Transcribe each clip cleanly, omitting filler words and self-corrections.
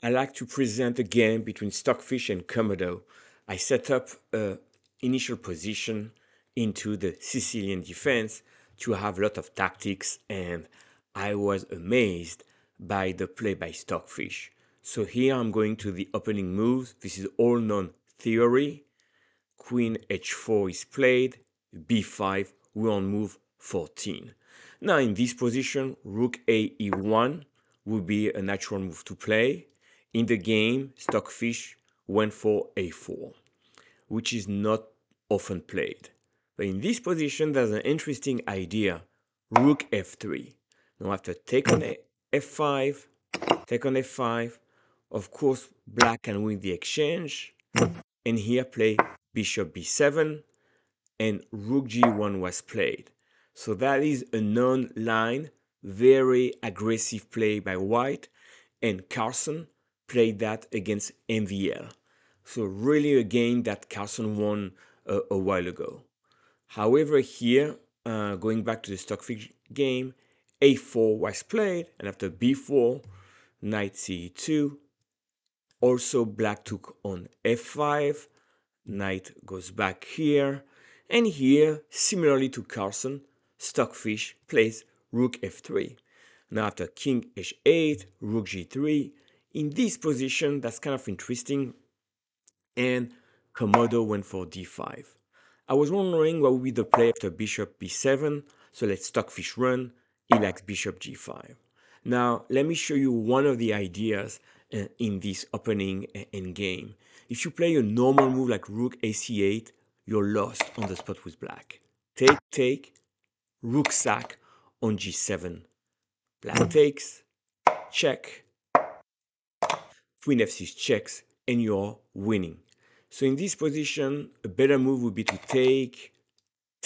I like to present a game between Stockfish and Komodo. I set up an initial position into the Sicilian defense to have a lot of tactics, and I was amazed by the play by Stockfish. So here I'm going to the opening moves. This is all known theory. Queen h4 is played, b5, we're on move 14. Now in this position, rook a e1 would be a natural move to play. In the game, Stockfish went for a4, which is not often played. But in this position, there's an interesting idea, rook f3. Now after take on f5, take on f5, of course, black can win the exchange, and here play bishop b7, and rook g1 was played. So that is a known line, very aggressive play by white, and Carlsen played that against MVL. So really a game that Carlsen won a while ago. However, here, going back to the Stockfish game, a4 was played, and after b4, knight c2. Also, black took on f5, knight goes back here, and here, similarly to Carlsen, Stockfish plays rook f3. Now after king h8, rook g3, in this position, that's kind of interesting, and Komodo went for d5. I was wondering what would be the play after bishop b7, so let Stockfish run. He likes bishop g5. Now, let me show you one of the ideas in this opening endgame. If you play a normal move like rook ac8, you're lost on the spot with black. Take, rook sack on g7. Black takes, check, queen f6 checks, and you're winning. So in this position, a better move would be to take,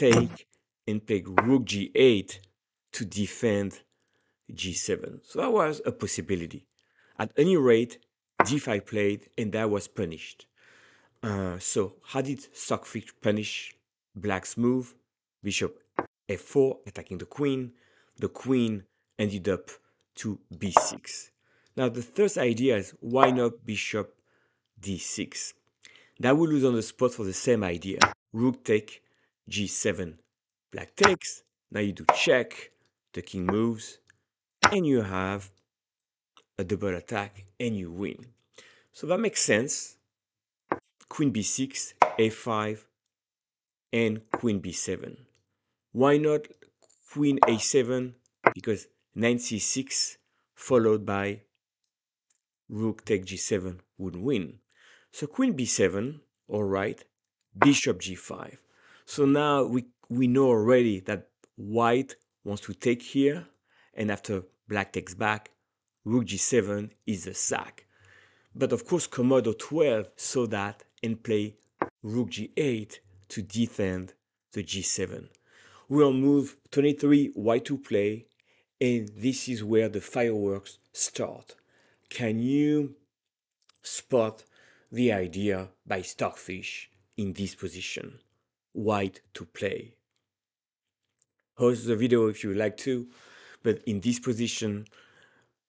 and play rook g8 to defend g7. So that was a possibility. At any rate, d5 played, and that was punished. So how did Stockfish punish black's move? Bishop f4, attacking the queen. The queen ended up to b6. Now the third idea is, why not bishop d6? That will lose on the spot for the same idea. Rook take g7. Black takes. Now you do check. The king moves. And you have a double attack and you win. So that makes sense. Queen b6, a5, and queen b7. Why not queen a7? Because knight c6 followed by rook take g7 would win. So queen b7, all right, bishop g5. So now we know already that white wants to take here, and after black takes back, rook g7 is a sack. But of course, Komodo12 saw that and play rook g8 to defend the g7. We'll move 23 white to play, and this is where the fireworks start. Can you spot the idea by Stockfish in this position? White to play. Pause the video if you would like to, but in this position,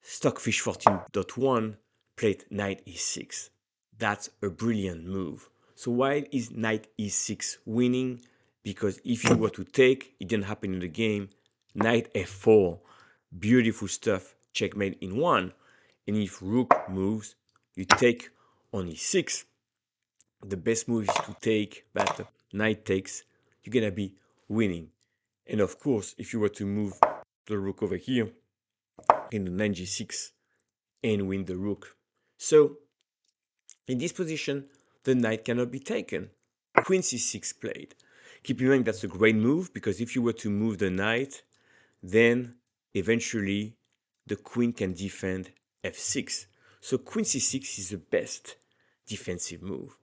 Stockfish14.1 played knight e6. That's a brilliant move. So why is knight e6 winning? Because if you were to take, it didn't happen in the game, knight f4, beautiful stuff, checkmate in one. And if rook moves, you take on e6. The best move is to take, but knight takes, you're gonna be winning. And of course, if you were to move the rook over here, in the knight g6 and win the rook. So in this position, the knight cannot be taken. Queen c6 played. Keep in mind that's a great move, because if you were to move the knight, then eventually the queen can defend f6. So queen c6 is the best defensive move.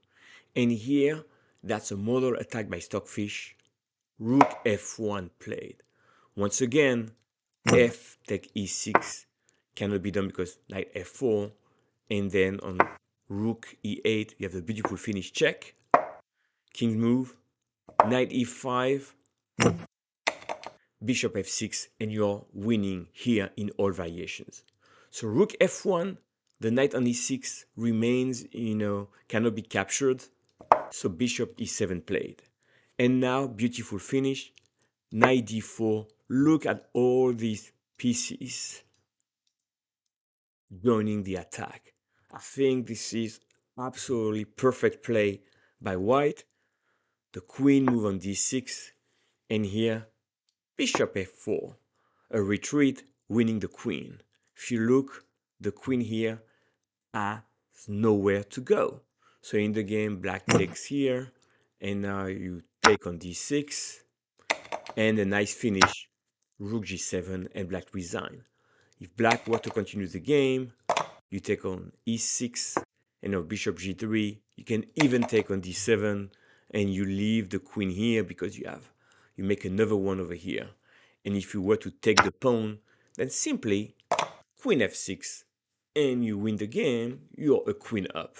And here, that's a model attack by Stockfish. Rook f1 played. Once again, f take e6 cannot be done because knight f4, and then on rook e8 you have the beautiful finish check, king move, knight e5, bishop f6, and you're winning here in all variations. So rook f1, The knight on e6 remains, cannot be captured. So bishop e7 played. And now, beautiful finish, knight d4. Look at all these pieces joining the attack. I think this is absolutely perfect play by white. The queen move on d6, and here, bishop f4, a retreat, winning the queen. If you look, the queen here has nowhere to go. So in the game, black takes here, and now you take on d6, and a nice finish, rook g7, and black resign. If black were to continue the game, you take on e6, and now bishop g3. You can even take on d7, and you leave the queen here because you make another one over here. And if you were to take the pawn, then simply queen f6, and you win the game. You're a queen up.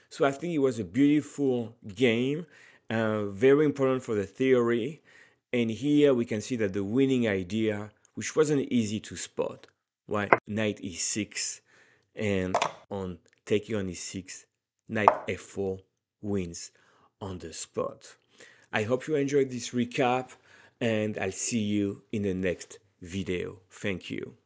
So I think it was a beautiful game, very important for the theory. And here we can see that the winning idea, which wasn't easy to spot, right? Knight e6, and on taking on e6, knight f4 wins on the spot. I hope you enjoyed this recap, and I'll see you in the next video. Thank you.